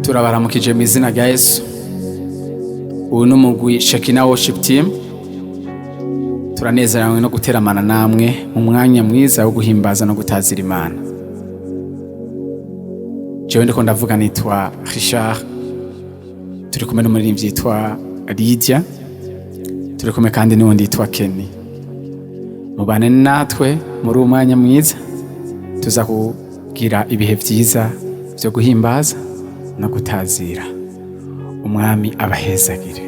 turabaramukije mu izina rya Yesu. Uyu ni umugwi Shekina Worship Team. Turanezerewe no guteramana namwe mu mwanya mwiza wo guhimbaza no gutazira Imana. Jewe ndiko ndavuga nitwa Richard. Turi kumwe n'umuririmbyi yitwa Lydia. Turi kumwe kandi n'uwundi yitwa Kenny. Mubane natwe muri uyu mwanya mwiza tuza kugira ibihe byiza byo guhimbaza no gutazira. Umwami abahezagire.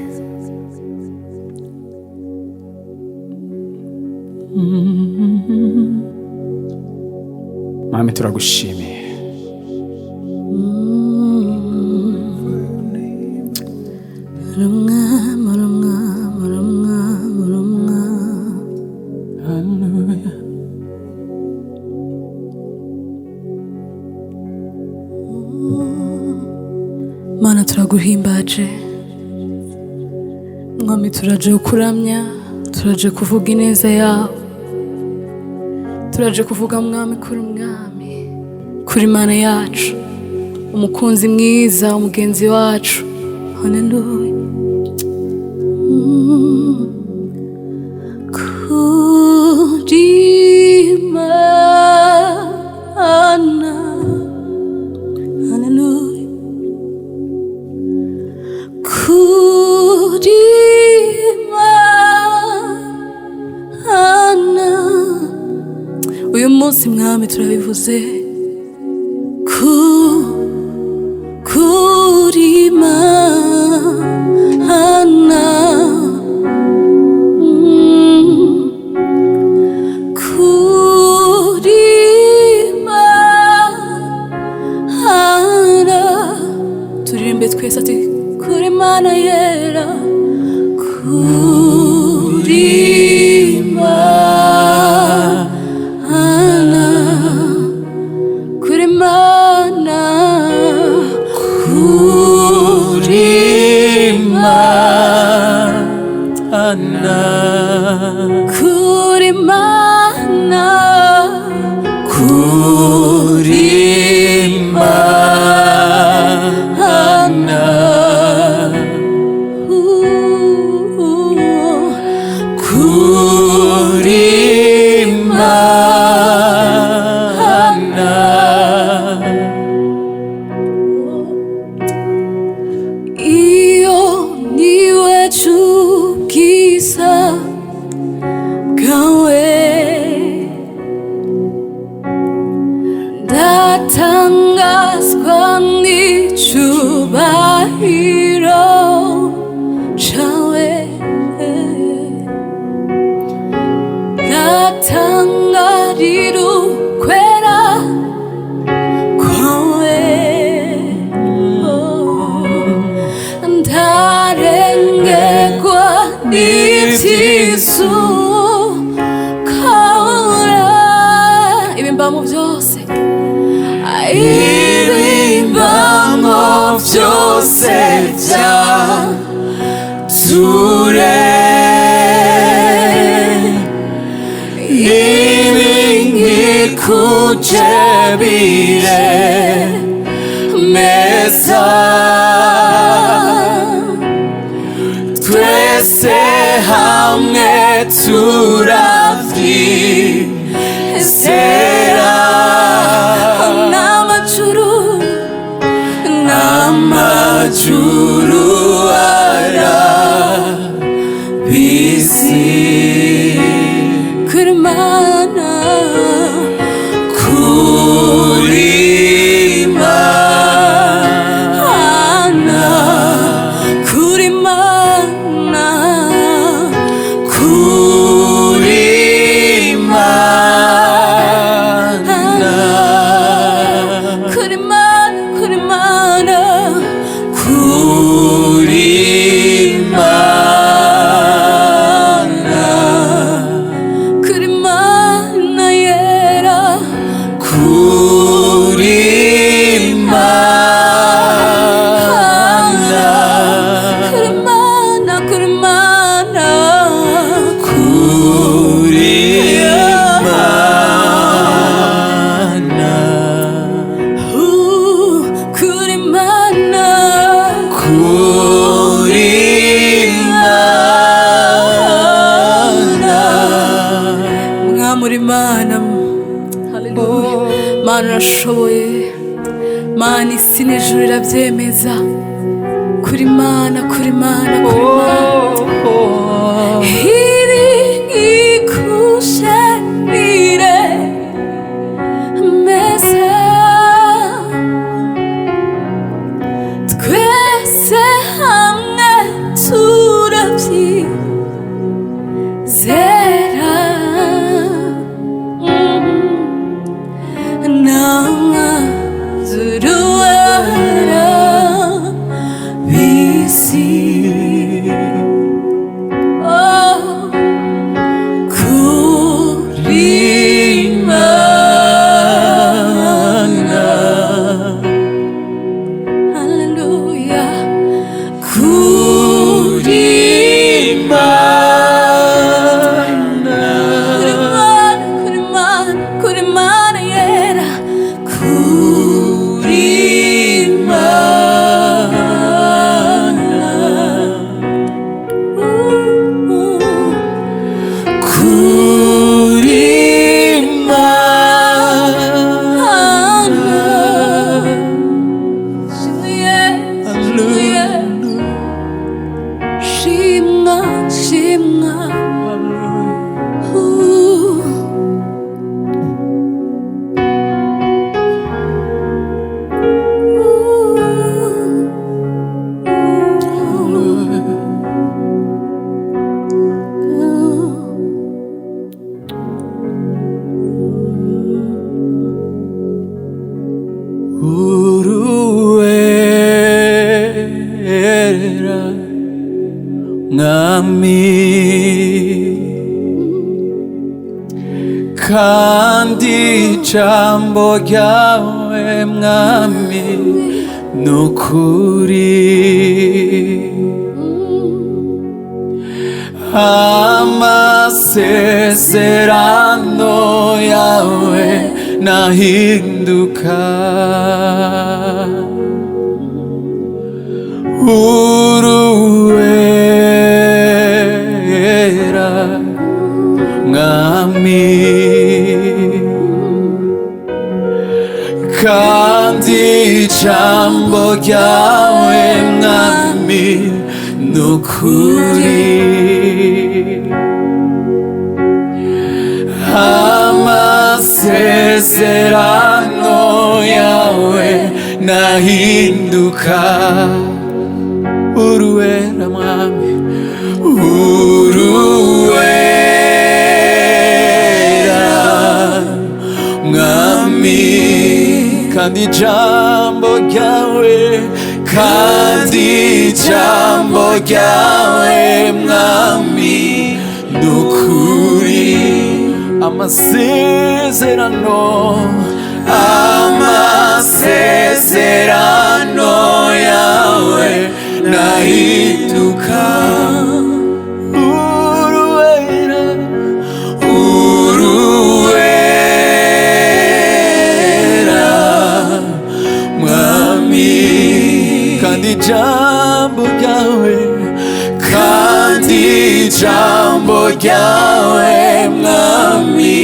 Mwami turagushimiye. Mana turaguhimbaje, Mwami turaje kukuramya, turaje kuvuga ineza yawe, turaje kuvuga Mwami kuri Mwami, kuri Mana yacu, umukunzi mwiza, umugenzi wacu. Haleluya. Kuri Mana. Haleluya. Kuri Mana. Uyu munsi Mwami turabivuze. Kuri Mana. Kuri Mana. Turirimbe twese ati kuri Mana yera. Kuri Mana. Kuri Mana. Kuri Mana. Kuri Mana. Kuri Mana. Kuri Mana. Iyo niwe cyubwiza bwawe, ndatangazwa n'icyubahiro cyawe, ndatangarira ukwera kwawe, ndarengerwa n'ibyiza ukora. Ibimbamo byose, ibimbamo byose byature, kujebire meza, twese hamwe turavyizera. N'amajuru arabizi. Kuri Mana. Kuri Mana. Kuri Mana. Kuri Mana. Kuri Mana. Kuri Mana. urashoboye mana, isi n'ijuru irabyemeza. Kuri mana, kuri mana, kuri mana. Iri ikushenire meze twese hamwe turabyizera. Zuruara bisi, oh, kurimana, hallelujah, kurimana, kurimana, kurimana yera, uruera mwami, kandi ijambo ryawe mwami nukuri. Amasezerano yawe nahinduka. Uruera mwami, kandi ijambo ryawe mwami nukuri. Amasezerano yawe nahinduka. Uruera mwami, uruera mwami, kandi ijambo ryawe, kandi ijambo ryawe mwami nukuri. Amasezerano, amasezerano yawe nahinduka. Uruera, uruera mwami, kandi ijambo ryawe, kandi ijambo ryawe mwami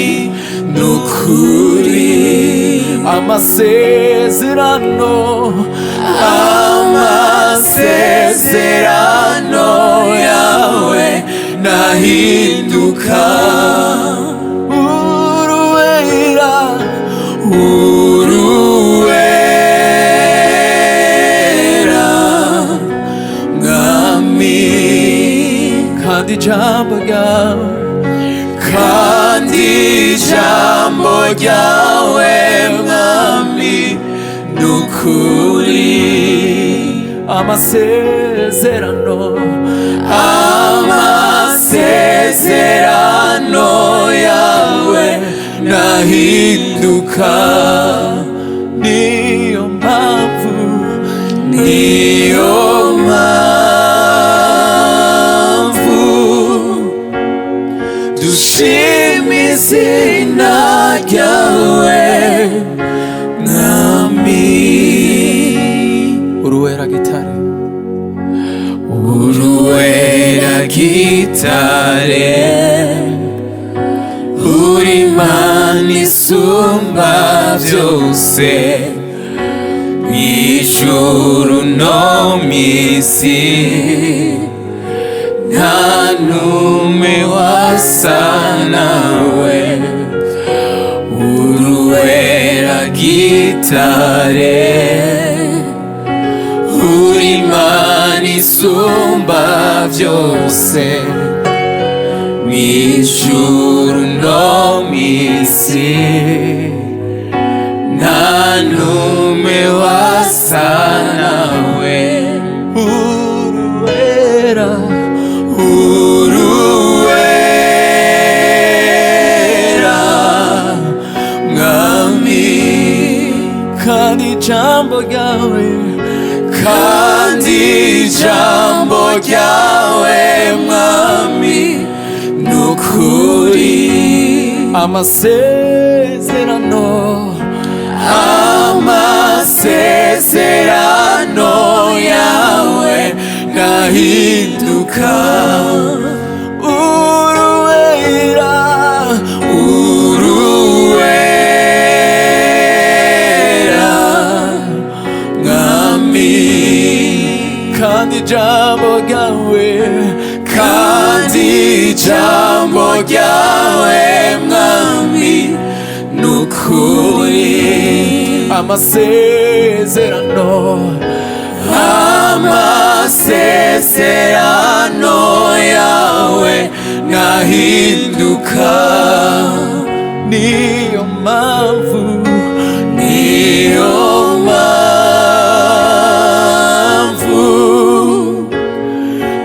nukuri. Amasezerano, amasezerano yawe nahinduka. Uruera, uruera mwami, kandi ijambo ryawe, kandi ijambo ryawe mwami nukuri. Amasezerano, amasezerano yawe nahinduka. Niyo mpamvu, niyo mpamvu dushima izina ryawe mwami. Uruera gitare, uruera gitare, uri Imana isumba byose mw'ijuru no mw'isi nta n'umwe wasa nawe uruwera gitare uri Imana isumba byose mw'ijuru no mw'isi nta n'umwe wasa nawe uruwera uruwera mwami kandi ijambo ryawe mwami nukuri amasezerano yawe nahinduka uruwera mwami kandi ijambo ryawe mwami nukuri amasezerano yawe nahinduka niyo mpamvu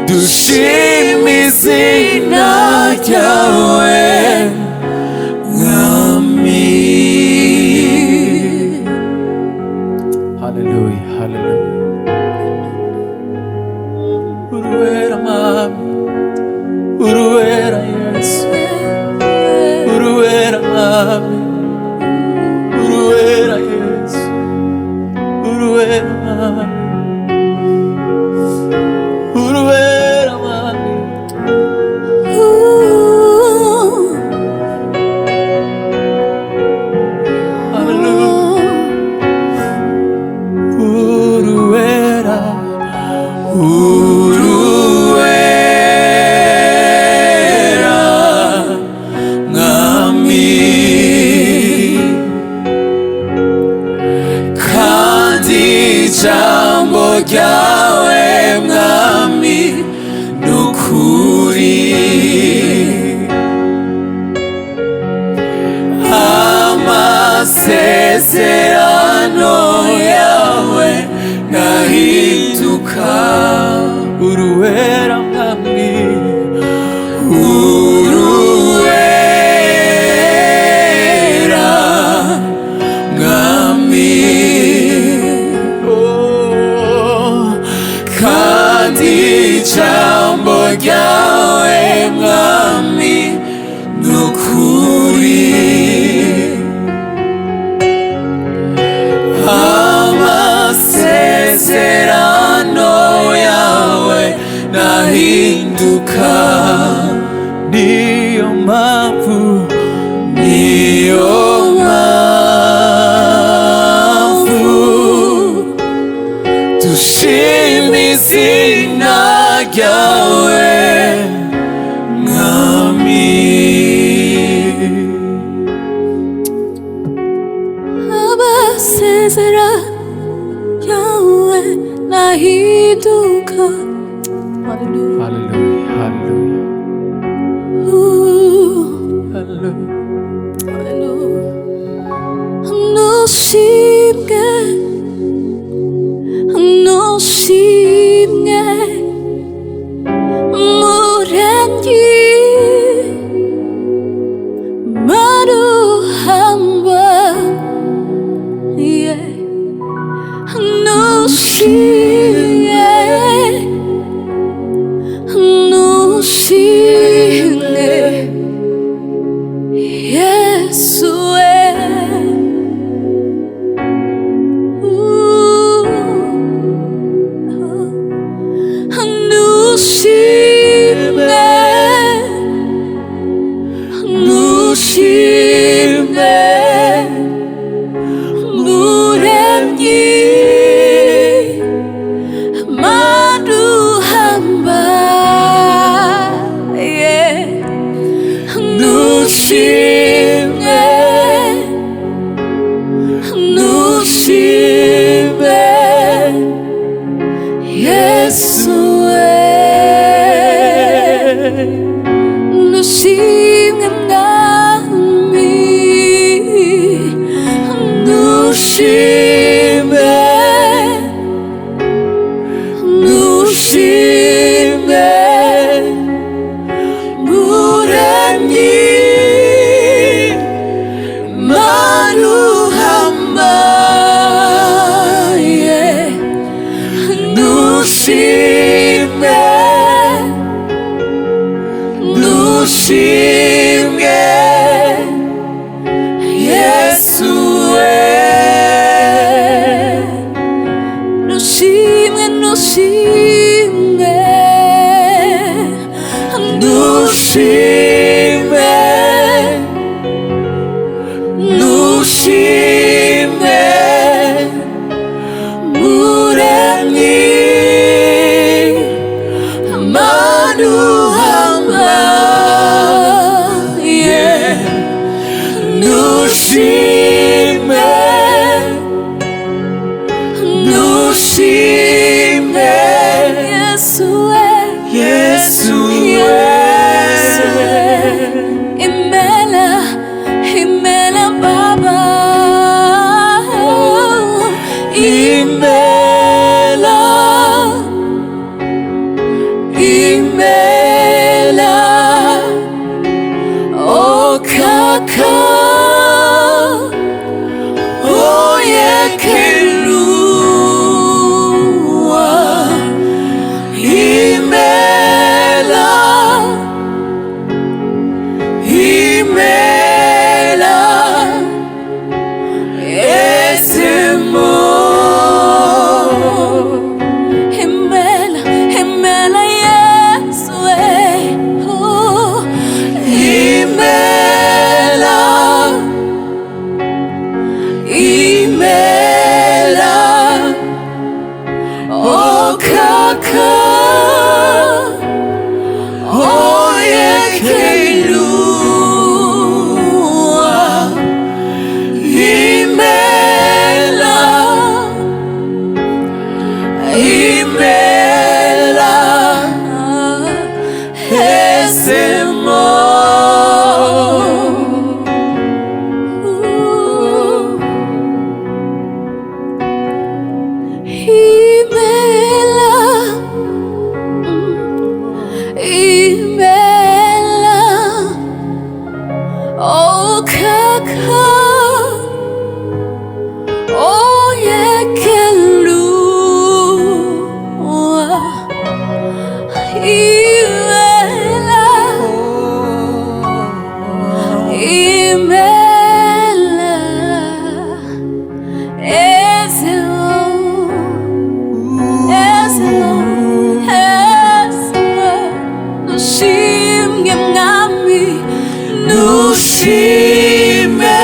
dushima izina ryawe mwami. Haleluya, haleluya. Uruwera mwami, uruwera Yesu, uruwera mwami, uruwera Yesu, uruwera mwami, uruwera mwami. Haleluya. Uruwera, uruwera mwami kandi ijambo ryawe mwami nukuri amasezerano yawe nahinduka uruwera mwami uruwera mwami kandi ijambo ryawe mwami nukuri amasezerano yawe nahinduka niyo mpamvu dushima izina ryawe mwami. amasezerano yawe nahinduka. Hallelujah. Hallelujah, hallelujah, hallelujah. Hallelujah. 너심게 무랜히 마루한번 노시네 예수의 누심네 nushime nushime nushime muremyi manuhambaye nushime nushime Yesu imela imela Baba imela imela oh kaka oh yekelua imela imela esimo imela imela Yesu oh imela imela oh kaka oh yekelua imela imela esemo imela imela oh kaka oh yekelua imela imela nushimye mwami nushime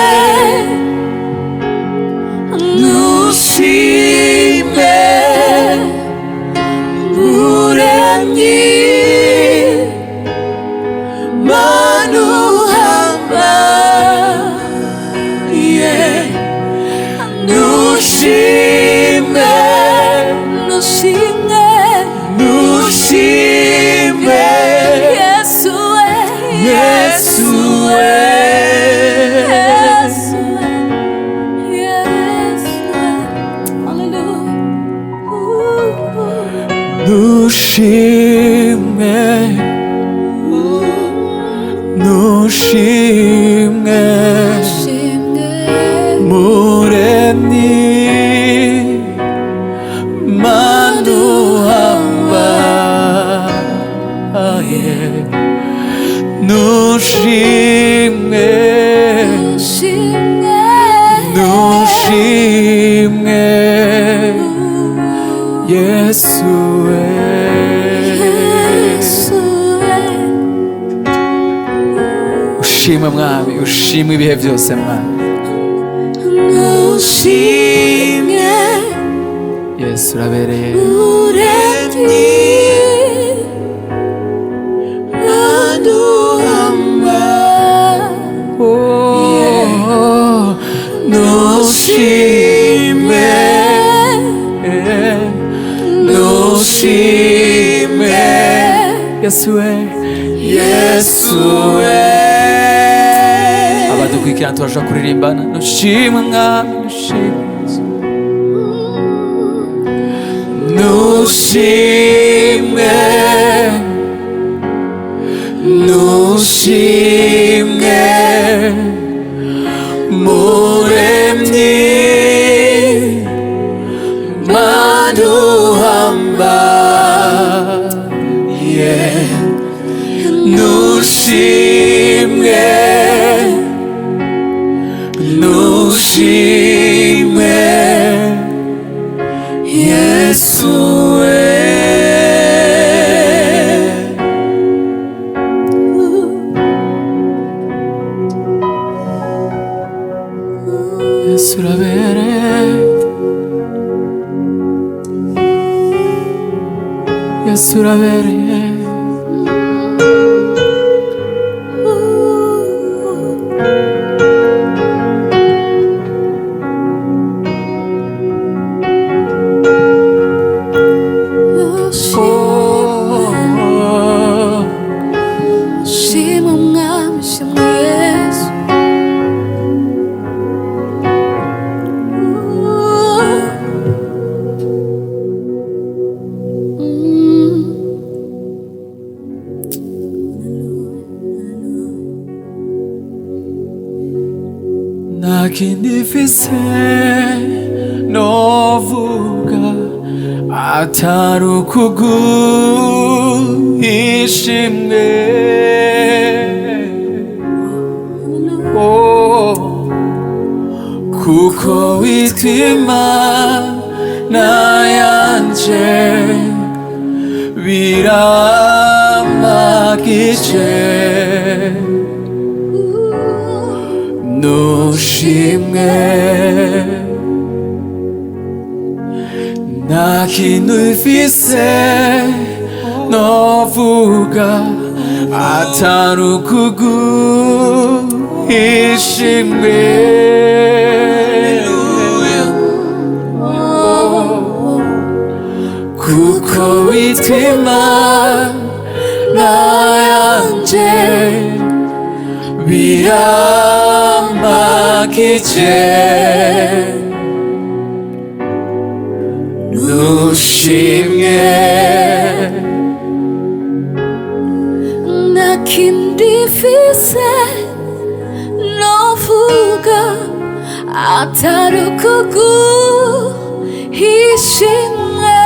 nushime muremyi manuhambaye nushime nushimye nushime Yesu Yesu hallelujah nushime nushime muremyi manuhambaye nushime nushime Yesu ushimwe mwami ushimwe ibihe byose mwami nushimye Yesu urabereye muremyi oh nushime nushime Yesu Yesu abadukurikirana turaja kuririmbana nushime mwami nushime nushime muremyi manuhambaye nushime nushime Yesu Yesu urabereye. Nakindifise novuga atari ukuguhishimwe. Kuko witwa Imana yanje biramagije. Nushimwe nta kintu mfise novuga atari ukuguhishimwe. Kuko witwa Imana yanje biramagije. Nushimwe nta kindi mfise novuga atari ukuguhishimwe.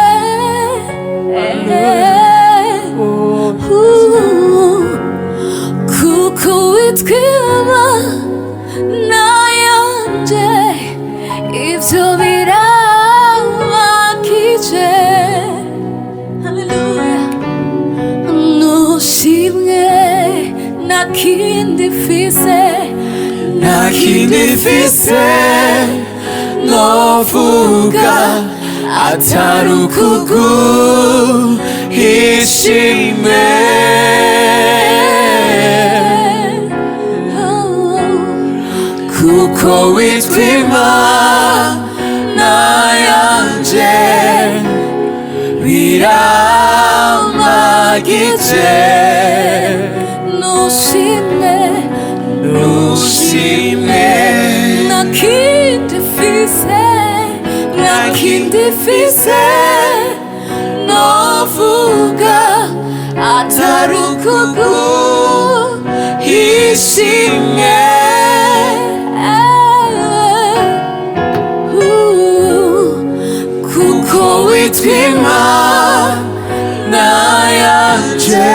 Kuko witwa Imana yanje ivyo biramagije. Haleluya. Nushimwe nta kindi mfise, nta kindi mfise novuga atari ukuguhishimwe. Kuko witwa Imana yanje biramagije. Nushimwe Nushimwe nta kindi mfise, nta kindi mfise novuga atari ukuguhishimwe. Kuko witwa Imana yanje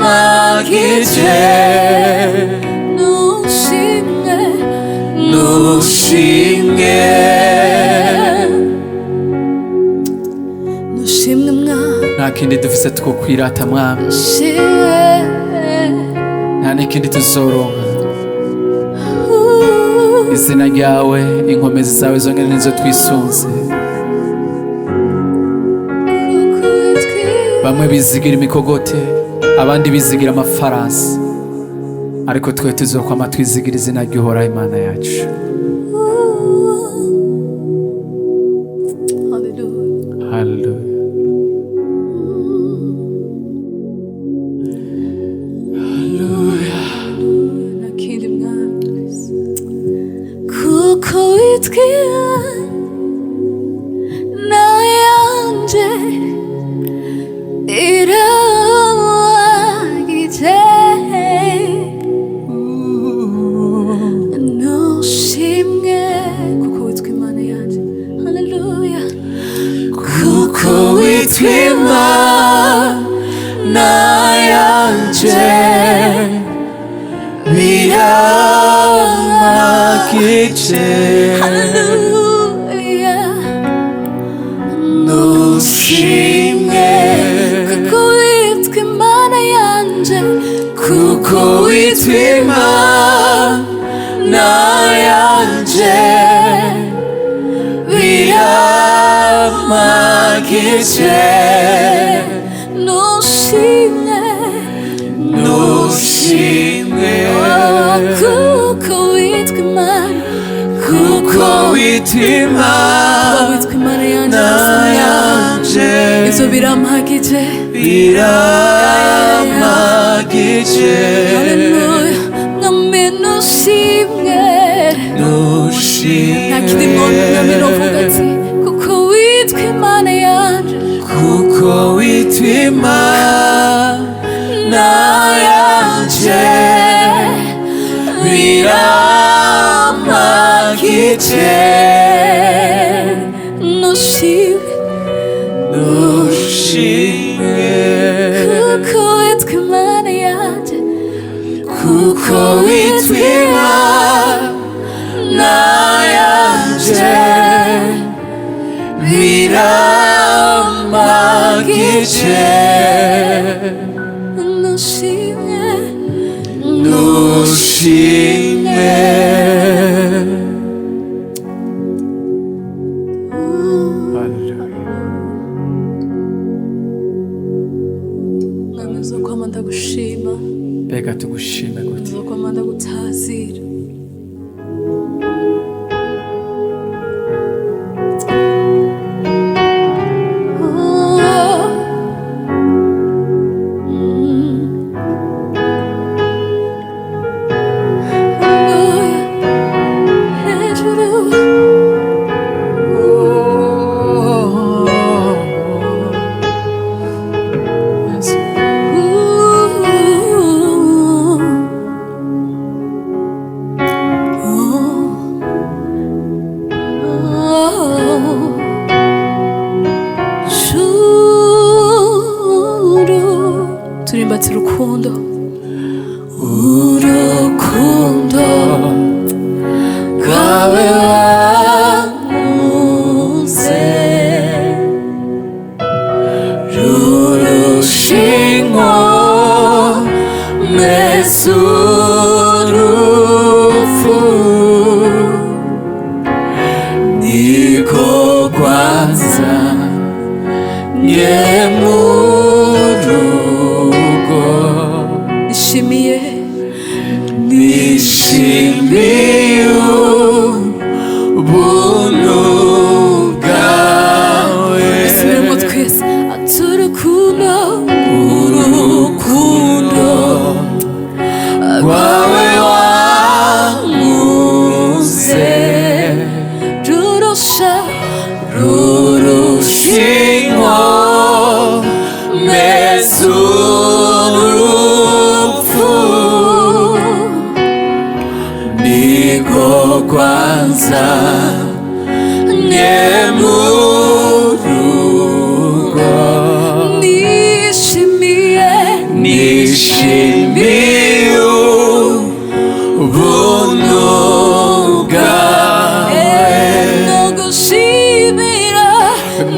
biramagije. Nushimwe Nushimwe nushimwe Mwami. nta kindi dufise two kwirata Mwami, nta n'ikindi tuzoronka. Izina ryawe, inkomezi zawe zongera nizo twisunze. Bamwe bizigira imikogote, abandi bizigira amafarasi, ariko twe tuzokwama twizigira izina ry'Uhoraho Imana yacu. Hallelujah. Hallelujah. Nta kindi Mwami. Kuko witwa Imana yanje biramagije. Nushimwe kuko witwa Imana yanje. Haleluya. Kuko witwa Imana yanje biramagije. Haleluya. Nushimwe Kuko witwa Imana yanje, kuko witwa Imana yanje biramagije. waramagije nushimwe nushimwe kuko witwa Imana kuko witwa Imana yanje ivyo biramagije biramagije Haleluya mwami nushimwe nushimwe nta kindi mwami novuga ati kuko witwa Imana yanje kuko witwa Imana yanje biramagije nushimwe nushimwe kuko witwa Imana yanje kuko witwa Imana yanje biramagije nushimwe nushimwe mwami uzokwama ndagushima mbega tugushime gute uzokwama ndagutazira turimbatse urukundo rwawe wankunze rurusha inkombe z'urupfu niko rwanzanye mu rugo nishimiye nishimiye ubuntu bwawe bisubiremo twese ati urukundo rwawe wankunze rurusha inkombe z'urupfu niko rwanzanye mu rugo nishimiye ubuntu bwawe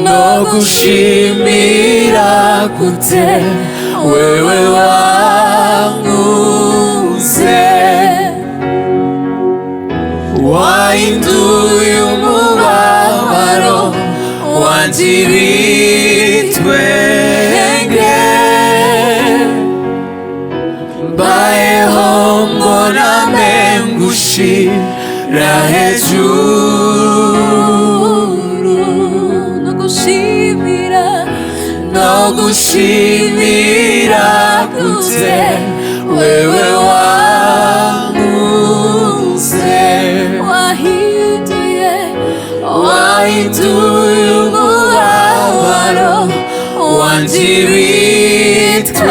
no gushimira gute wewe wankunze wahinduye umubabaro wanjye ibitwenge mbayeho mbona mengushira hejuru no gushimira gute wewe wankunze wahinduye umubabaro wanjye ibitwenge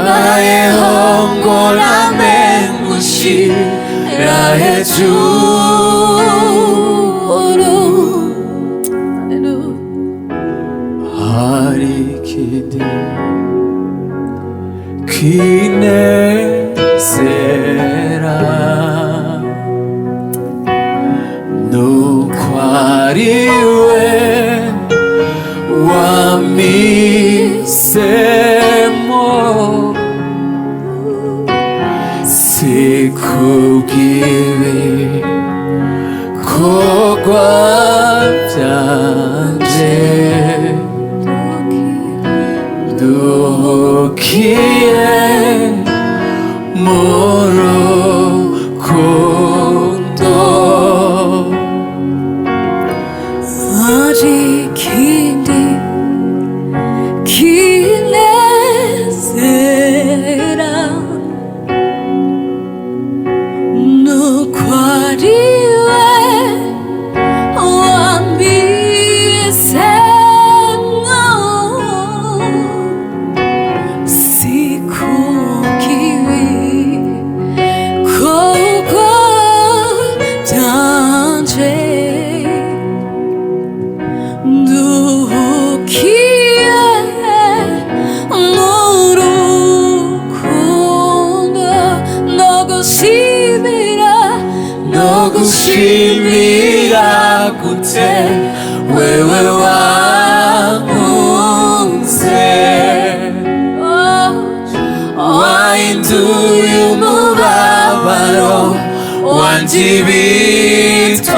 mbayeho mbona mengushira hejuru hari ikindi kinezera nuko ari we wamisemo sikubwiwe ibikorwa byanje nduhukiye mu rukundo hari ikindi kinezera nuko ari we wambisemwo si kukibi koko byanje nduhukiye mu rukundo no gushimira gute wewe wankunze wahinduye umubabaro wanje ibitwenge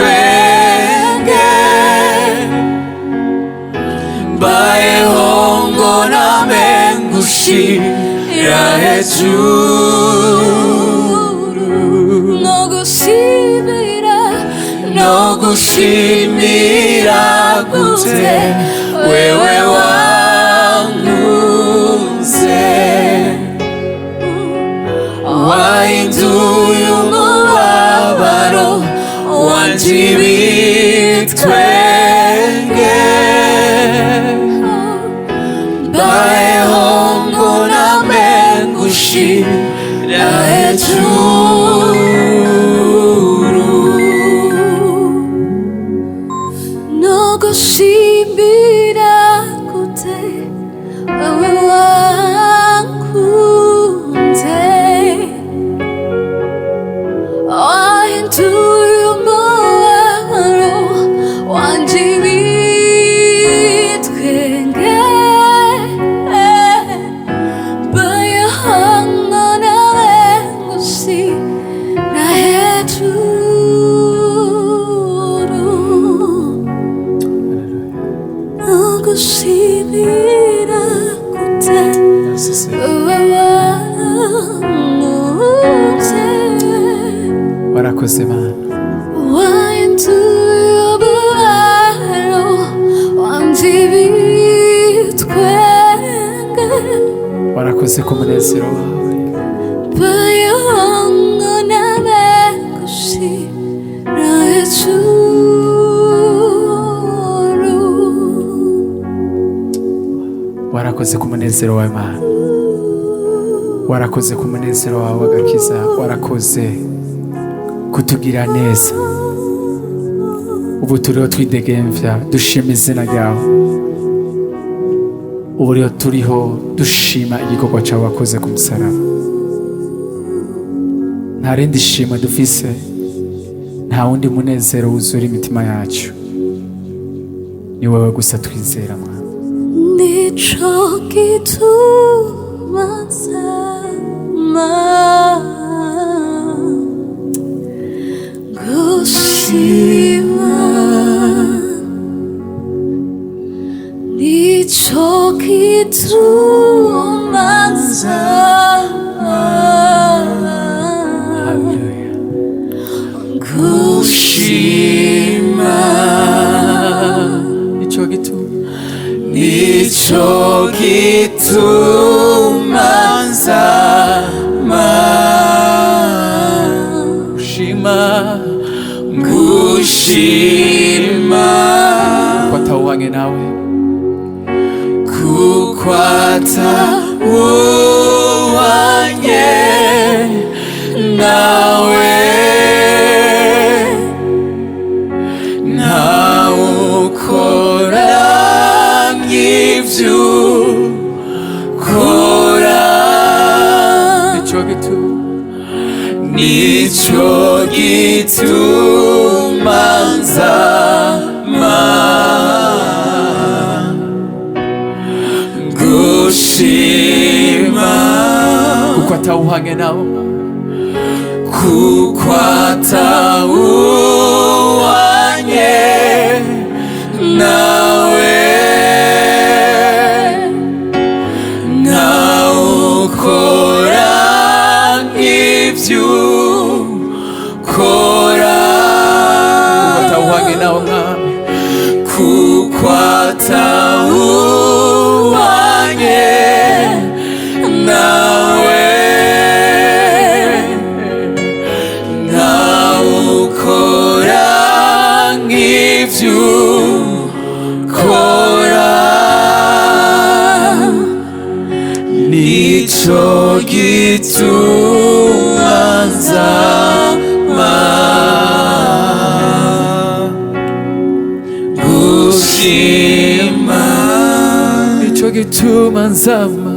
mbayeho ngo name ngushira hejuru no gushimira gute wewe wankunze wahinduye umubabaro wanje ibitwenge mbayeho ngo name ngushira hejuru no gushimira gute wewe wankunze wahinduye umubabaro wanje ibitwenge mbayeho ngo nawe ngushira hejuru no gushimira gute wewe wankunze warakoze Mana wahinduye umubabaro wanje ibitwenge warakoze ku munezero wawe mbayeho ngo nawe ngushira hejuru warakoze ku munezero wawe Mana warakoze ku munezero wawe agakiza warakoze kutugira neza ubu turiho twidegemvya dushima izina ryawe ubu rero turiho dushima igikorwa cyawe wakoze ku musaraba nta rindi shima dufise nta wundi munezero wuzura imitima yacu ni wowe gusa twizera Mwana nico gituma nsama gushima nico gituma nsama Haleluya gushima nico gituma nzama gushima kwatawuhanye nawe kuko atawuhanye nawe ntawukora nk'ivyo ukora nico gituma nzama gushima kuko atawuhanye nawe kuko atawuhanye atawubanye nawe ntawukora nk'ivyo ukora nico gituma nzama gushima nico gituma nzama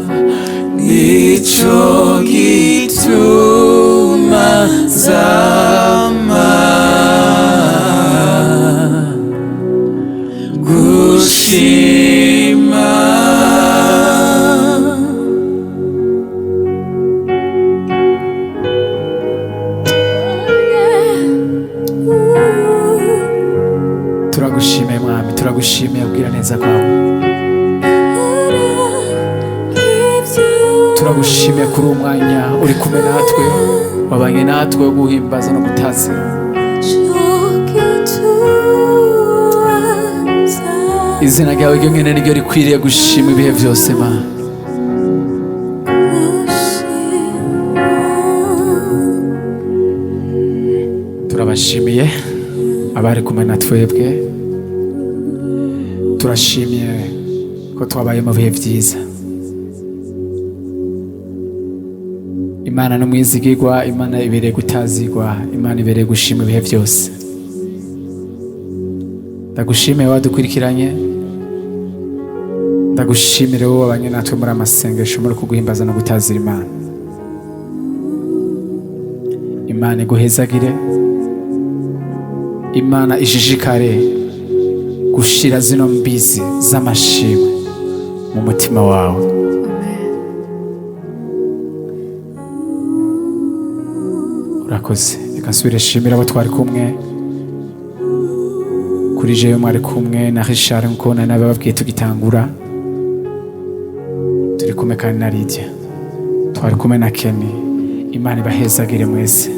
nico gituma nzama gushima turagushimiye mwami turagushimiye ubwira neza kwawe turagushimiye kuri uwo mwanya uri kumwe natwe wabanye natwe wo guhimbaza no gutazira izina ryawe ryo nyene niryo rikwiriye gushima ibihe byose mana turabashimiye abari kumwe na twebwe turashimiye ko twabaye mu bihe byiza imana n'umwizigirwa imana ibereye gutazigwa imana ibereye gushima ibihe byose ndagushimiye wadukurikiranye ndagushimire wowe wabanye natwe muri amasengesho muri kuguhimbaza no gutazira imana imana iguhezagire imana ishishikare gushira zino mbizi z'amashimwe mu mutima wawe urakoze reka nsubire shimira abo twari kumwe kuri jewe mwari kumwe na Richard nkona nababwiye tugitangura turi kumwe kandi na Lydia twari kumwe na Kenny imana ibahezagire mwese